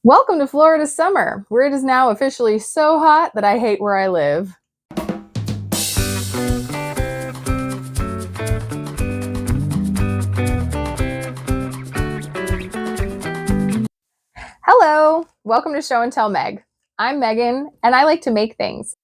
Welcome to Florida summer, where it is now officially so hot that I hate where I live. Hello, welcome to Show and Tell Meg. I'm Megan, and I like to make things.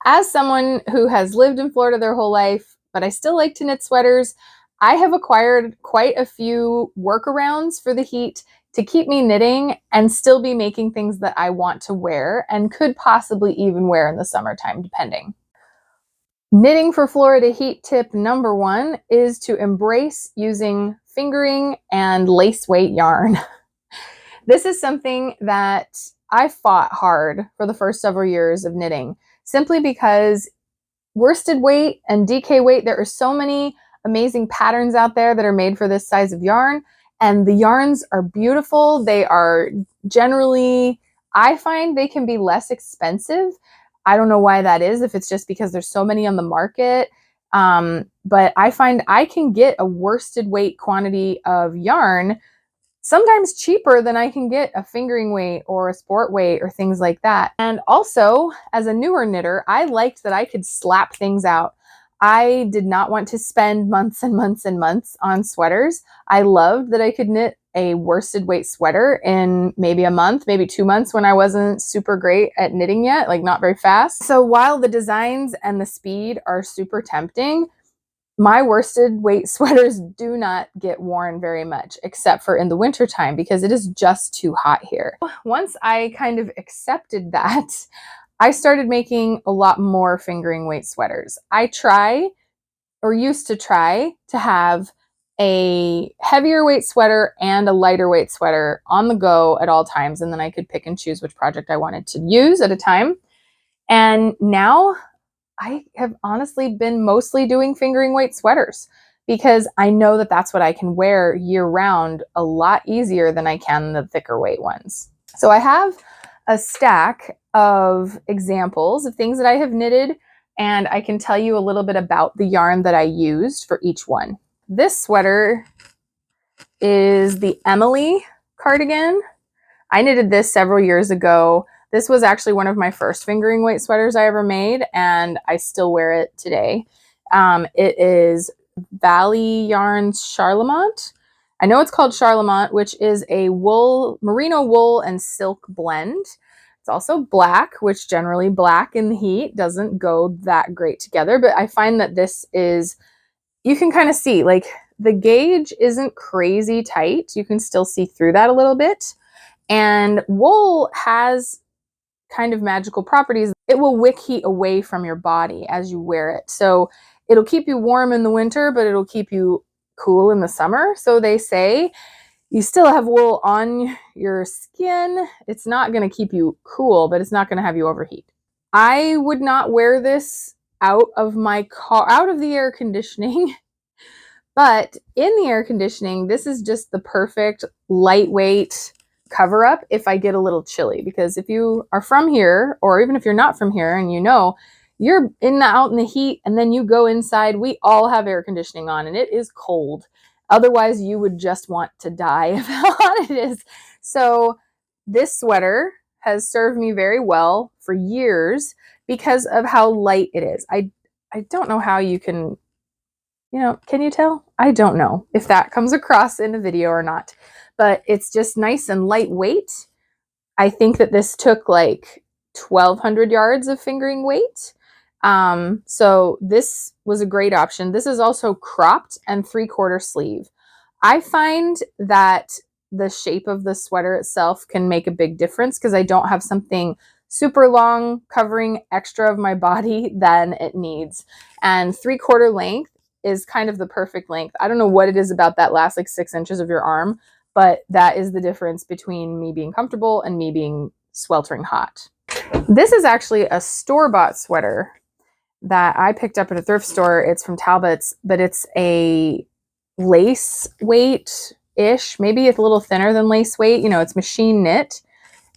As someone who has lived in Florida their whole life, but I still like to knit sweaters, I have acquired quite a few workarounds for the heat to keep me knitting and still be making things that I want to wear and could possibly even wear in the summertime, depending. Knitting for Florida heat tip number one is to embrace using fingering and lace weight yarn. This is something that I fought hard for the first several years of knitting, simply because worsted weight and DK weight, there are so many amazing patterns out there that are made for this size of yarn, and the yarns are beautiful. They are generally, I find they can be less expensive. I don't know why that is, if it's just because there's so many on the market. But I find I can get a worsted weight quantity of yarn sometimes cheaper than I can get a fingering weight or a sport weight or things like that. And also, as a newer knitter, I liked that I could slap things out. I did not want to spend months and months and months on sweaters. I loved that I could knit a worsted weight sweater in maybe a month, maybe 2 months, when I wasn't super great at knitting yet, like not very fast. So while the designs and the speed are super tempting, my worsted weight sweaters do not get worn very much, except for in the wintertime, because it is just too hot here. Once I kind of accepted that, I started making a lot more fingering weight sweaters. I try, or used to try, to have a heavier weight sweater and a lighter weight sweater on the go at all times, and then I could pick and choose which project I wanted to use at a time. And now I have honestly been mostly doing fingering weight sweaters because I know that that's what I can wear year round a lot easier than I can the thicker weight ones. So I have a stack of examples of things that I have knitted, and I can tell you a little bit about the yarn that I used for each one. This sweater is the Emily cardigan. I knitted this several years ago. This was actually one of my first fingering weight sweaters I ever made, and I still wear it today. It is Valley Yarns Charlemont. I know it's called Charlemont, which is a wool, merino wool and silk blend. It's also black, which generally black in the heat doesn't go that great together, but I find that this is, you can kind of see, like, the gauge isn't crazy tight. You can still see through that a little bit. And wool has kind of magical properties. It will wick heat away from your body as you wear it. So it'll keep you warm in the winter, but it'll keep you cool in the summer. So they say you still have wool on your skin. It's not going to keep you cool, but it's not going to have you overheat. I would not wear this out of my car, out of the air conditioning. But in the air conditioning, this is just the perfect lightweight cover up if I get a little chilly. Because if you are from here, or even if you're not from here and you know, you're out in the heat and then you go inside, we all have air conditioning on and it is cold. Otherwise, you would just want to die of how hot it is. So this sweater has served me very well for years because of how light it is. I don't know how you can, can you tell? I don't know if that comes across in a video or not, but it's just nice and lightweight. I think that this took like 1,200 yards of fingering weight. So this was a great option. This is also cropped and 3/4 sleeve. I find that the shape of the sweater itself can make a big difference because I don't have something super long covering extra of my body than it needs. And 3/4 length is kind of the perfect length. I don't know what it is about that last like 6 inches of your arm, but that is the difference between me being comfortable and me being sweltering hot. This is actually a store-bought sweater that I picked up at a thrift store. It's from Talbot's, but it's a lace weight-ish. Maybe it's a little thinner than lace weight. It's machine knit.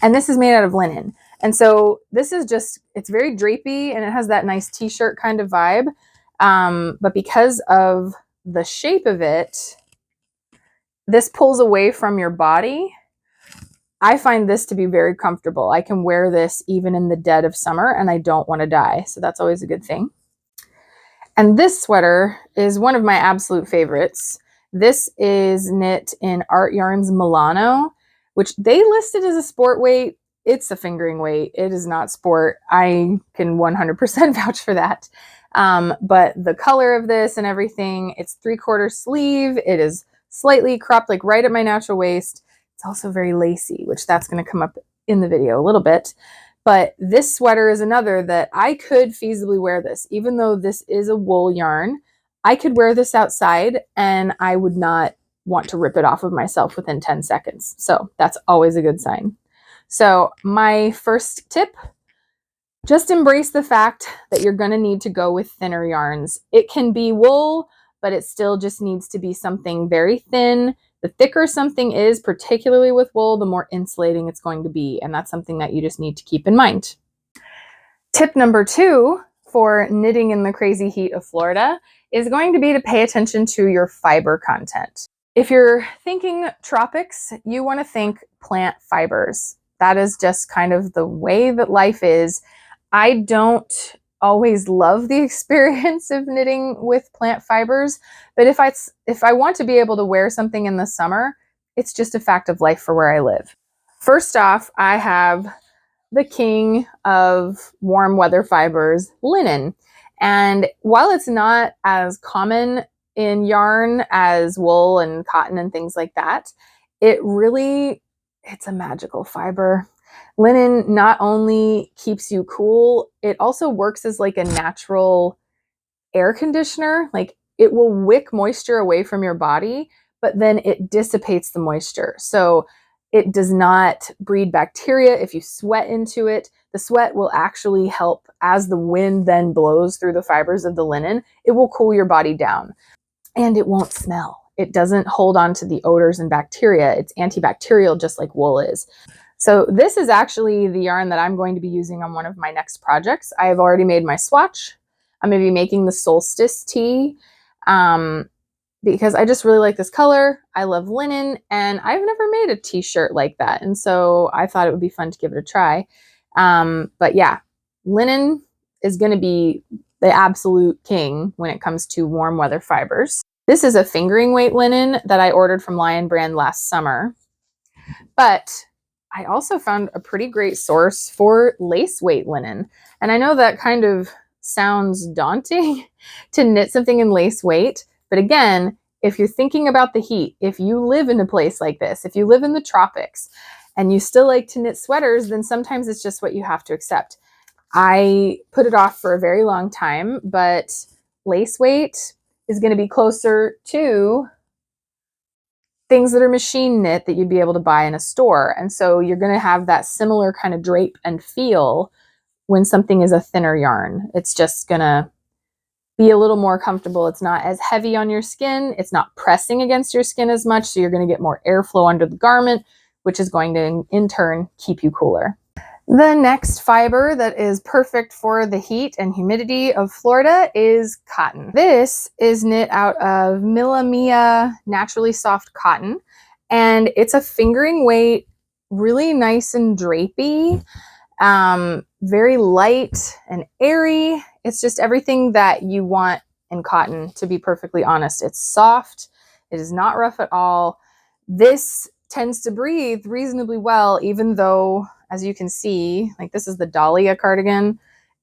And this is made out of linen. And so this is just, it's very drapey and it has that nice t-shirt kind of vibe. But because of the shape of it, this pulls away from your body I find this to be very comfortable. I can wear this even in the dead of summer and I don't want to die. So that's always a good thing. And this sweater is one of my absolute favorites. This is knit in Art Yarns Milano, which they listed as a sport weight. It's a fingering weight. It is not sport. I can 100% vouch for that. But the color of this and everything, it's 3/4 sleeve. It is slightly cropped, like right at my natural waist. It's also very lacy, which that's going to come up in the video a little bit. But this sweater is another that I could feasibly wear this. Even though this is a wool yarn, I could wear this outside and I would not want to rip it off of myself within 10 seconds. So that's always a good sign. So my first tip, just embrace the fact that you're going to need to go with thinner yarns. It can be wool, but it still just needs to be something very thin. The thicker something is, particularly with wool, the more insulating it's going to be. And that's something that you just need to keep in mind. Tip number 2 for knitting in the crazy heat of Florida is going to be to pay attention to your fiber content. If you're thinking tropics, you want to think plant fibers. That is just kind of the way that life is. I don't always love the experience of knitting with plant fibers, but if I want to be able to wear something in the summer, it's just a fact of life for where I live. First off, I have the king of warm weather fibers, linen. And while it's not as common in yarn as wool and cotton and things like that, it's a magical fiber. Linen not only keeps you cool, it also works as like a natural air conditioner. Like it will wick moisture away from your body, but then it dissipates the moisture. So it does not breed bacteria if you sweat into it. The sweat will actually help as the wind then blows through the fibers of the linen. It will cool your body down and it won't smell. It doesn't hold on to the odors and bacteria. It's antibacterial just like wool is. So this is actually the yarn that I'm going to be using on one of my next projects. I have already made my swatch. I'm going to be making the solstice tee because I just really like this color. I love linen and I've never made a t-shirt like that. And so I thought it would be fun to give it a try. But yeah, linen is going to be the absolute king when it comes to warm weather fibers. This is a fingering weight linen that I ordered from Lion Brand last summer. But I also found a pretty great source for lace weight linen. And I know that kind of sounds daunting to knit something in lace weight. But again, if you're thinking about the heat, if you live in a place like this, if you live in the tropics and you still like to knit sweaters, then sometimes it's just what you have to accept. I put it off for a very long time, but lace weight is going to be closer to things that are machine knit that you'd be able to buy in a store. And so you're going to have that similar kind of drape and feel when something is a thinner yarn. It's just going to be a little more comfortable. It's not as heavy on your skin. It's not pressing against your skin as much. So you're going to get more airflow under the garment, which is going to in turn keep you cooler. The next fiber that is perfect for the heat and humidity of Florida is cotton. This is knit out of Milla Mia Naturally Soft Cotton, and it's a fingering weight, really nice and drapey, very light and airy. It's just everything that you want in cotton, to be perfectly honest. It's soft. It is not rough at all. This tends to breathe reasonably well, even though, as you can see, like this is the Dahlia cardigan.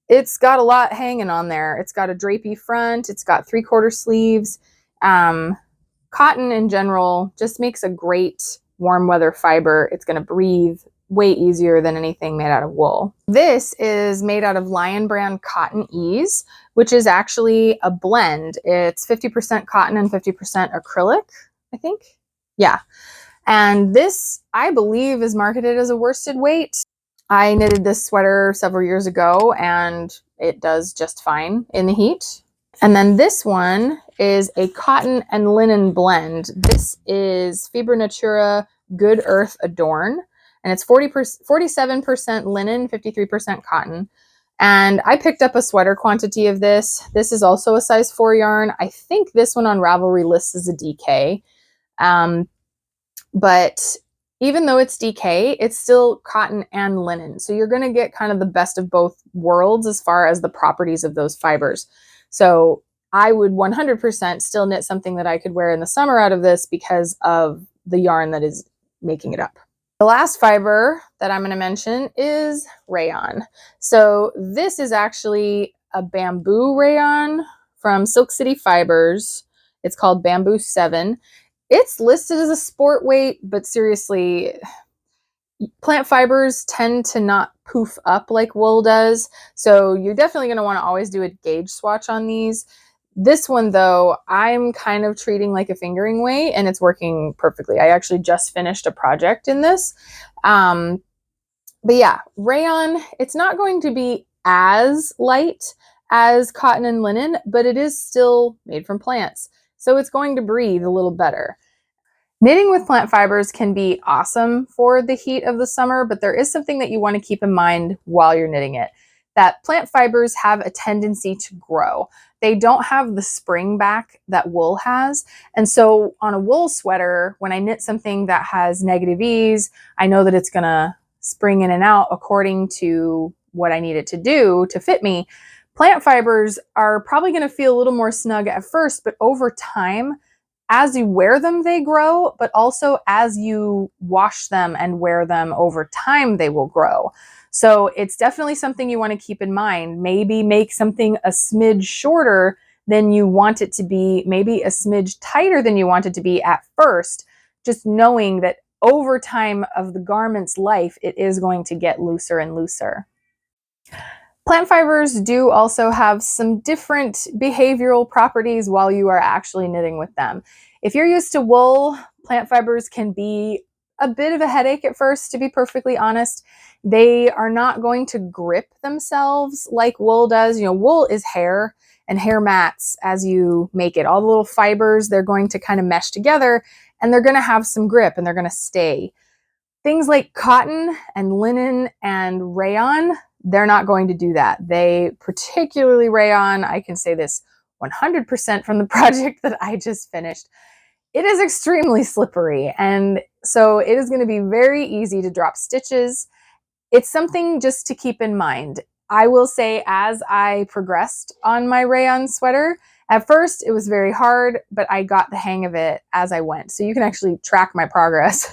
It's got a lot hanging on there. It's got a drapey front. It's got 3/4 sleeves. Cotton in general just makes a great warm weather fiber. It's going to breathe way easier than anything made out of wool. This is made out of Lion Brand Cotton Ease, which is actually a blend. It's 50% cotton and 50% acrylic, I think. Yeah. And this, I believe, is marketed as a worsted weight. I knitted this sweater several years ago and it does just fine in the heat. And then this one is a cotton and linen blend. This is Fibra Natura Good Earth Adorn. And it's 47% linen, 53% cotton. And I picked up a sweater quantity of this. This is also a size 4 yarn. I think this one on Ravelry lists as a DK. But Even though it's DK, it's still cotton and linen. So you're going to get kind of the best of both worlds as far as the properties of those fibers. So I would 100% still knit something that I could wear in the summer out of this because of the yarn that is making it up. The last fiber that I'm going to mention is rayon. So this is actually a bamboo rayon from Silk City Fibers. It's called Bamboo 7. It's listed as a sport weight, but seriously, plant fibers tend to not poof up like wool does. So you're definitely going to want to always do a gauge swatch on these. This one, though, I'm kind of treating like a fingering weight, and it's working perfectly. I actually just finished a project in this. But yeah, rayon, it's not going to be as light as cotton and linen, but it is still made from plants. So it's going to breathe a little better. Knitting with plant fibers can be awesome for the heat of the summer, but there is something that you want to keep in mind while you're knitting it, that plant fibers have a tendency to grow. They don't have the spring back that wool has. And so on a wool sweater, when I knit something that has negative ease, I know that it's going to spring in and out according to what I need it to do to fit me. Plant fibers are probably going to feel a little more snug at first, but over time, as you wear them, they grow, but also as you wash them and wear them over time, they will grow. So it's definitely something you want to keep in mind. Maybe make something a smidge shorter than you want it to be, maybe a smidge tighter than you want it to be at first, just knowing that over time of the garment's life, it is going to get looser and looser. Plant fibers do also have some different behavioral properties while you are actually knitting with them. If you're used to wool, plant fibers can be a bit of a headache at first, to be perfectly honest. They are not going to grip themselves like wool does. You know, wool is hair, and hair mats as you make it. All the little fibers, they're going to kind of mesh together, and they're going to have some grip, and they're going to stay. Things like cotton and linen and rayon, they're not going to do that. They, particularly rayon, I can say this 100% from the project that I just finished, it is extremely slippery. And so it is going to be very easy to drop stitches. It's something just to keep in mind. I will say, as I progressed on my rayon sweater, at first it was very hard, but I got the hang of it as I went. So you can actually track my progress.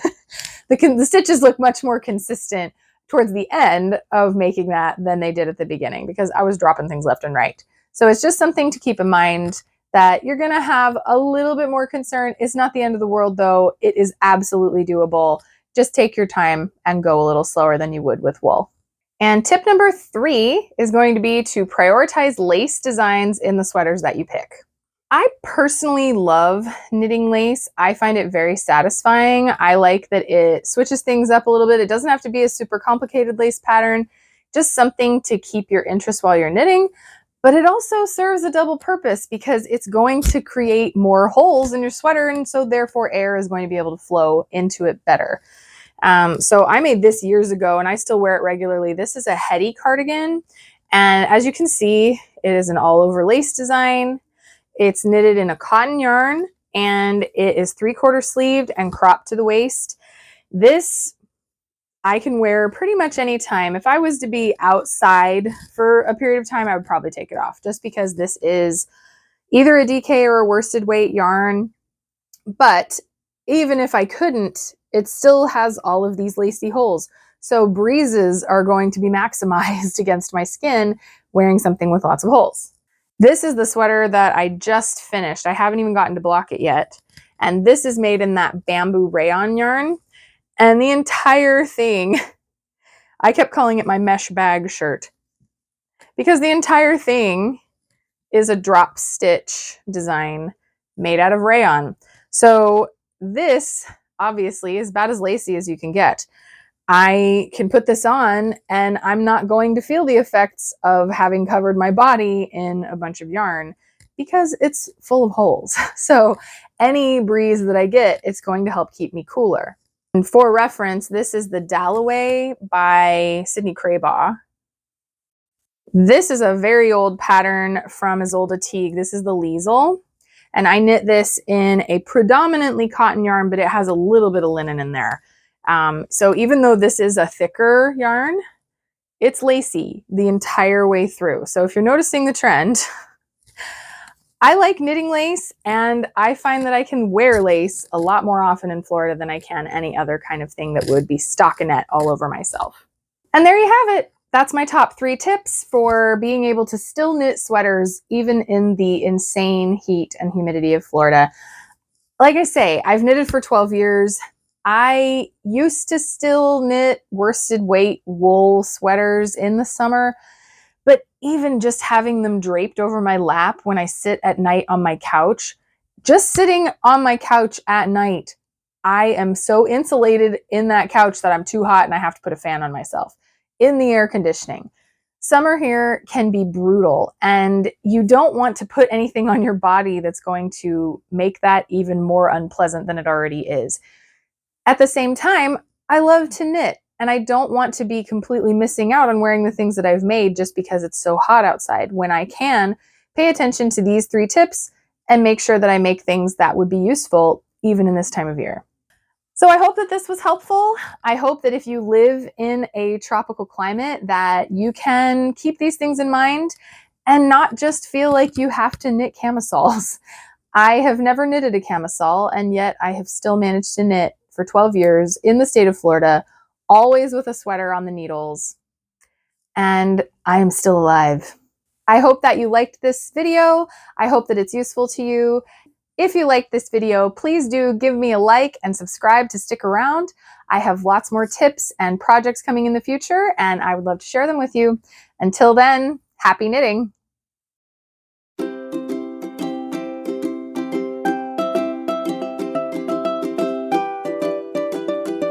The stitches look much more consistent towards the end of making that than they did at the beginning, because I was dropping things left and right. So it's just something to keep in mind, that you're going to have a little bit more concern. It's not the end of the world, though. It is absolutely doable. Just take your time and go a little slower than you would with wool. And tip number 3 is going to be to prioritize lace designs in the sweaters that you pick. I personally love knitting lace. I find it very satisfying. I like that it switches things up a little bit. It doesn't have to be a super complicated lace pattern, just something to keep your interest while you're knitting. But it also serves a double purpose, because it's going to create more holes in your sweater, and so therefore air is going to be able to flow into it better. So I made this years ago, and I still wear it regularly. This is a Hetty cardigan, and as you can see, it is an all-over lace design. It's knitted in a cotton yarn, and it is 3/4 sleeved and cropped to the waist. This I can wear pretty much any time. If I was to be outside for a period of time, I would probably take it off, just because this is either a DK or a worsted weight yarn. But even if I couldn't, it still has all of these lacy holes. So breezes are going to be maximized against my skin wearing something with lots of holes. This is the sweater that I just finished. I haven't even gotten to block it yet. And this is made in that bamboo rayon yarn. And the entire thing, I kept calling it my mesh bag shirt, because the entire thing is a drop stitch design made out of rayon. So this obviously is about as lacy as you can get. I can put this on and I'm not going to feel the effects of having covered my body in a bunch of yarn, because it's full of holes. So any breeze that I get, it's going to help keep me cooler. And for reference, this is the Dalloway by Sydney Craybaugh. This is a very old pattern from Isolde Teague. This is the Liesel. And I knit this in a predominantly cotton yarn, but it has a little bit of linen in there. So even though this is a thicker yarn, it's lacy the entire way through. So if you're noticing the trend, I like knitting lace, and I find that I can wear lace a lot more often in Florida than I can any other kind of thing that would be stockinette all over myself. And there you have it. That's my top 3 tips for being able to still knit sweaters even in the insane heat and humidity of Florida. Like I say, I've knitted for 12 years. I used to still knit worsted weight wool sweaters in the summer, but even just having them draped over my lap when I sit at night on my couch, just sitting on my couch at night, I am so insulated in that couch that I'm too hot and I have to put a fan on myself in the air conditioning. Summer here can be brutal, and you don't want to put anything on your body that's going to make that even more unpleasant than it already is. At the same time, I love to knit, and I don't want to be completely missing out on wearing the things that I've made just because it's so hot outside, when I can pay attention to these 3 tips and make sure that I make things that would be useful even in this time of year. So I hope that this was helpful. I hope that if you live in a tropical climate that you can keep these things in mind and not just feel like you have to knit camisoles. I have never knitted a camisole, and yet I have still managed to knit for 12 years in the state of Florida, always with a sweater on the needles, and I am still alive. I hope that you liked this video. I hope that it's useful to you. If you liked this video, please do give me a like and subscribe to stick around. I have lots more tips and projects coming in the future, and I would love to share them with you. Until then, happy knitting!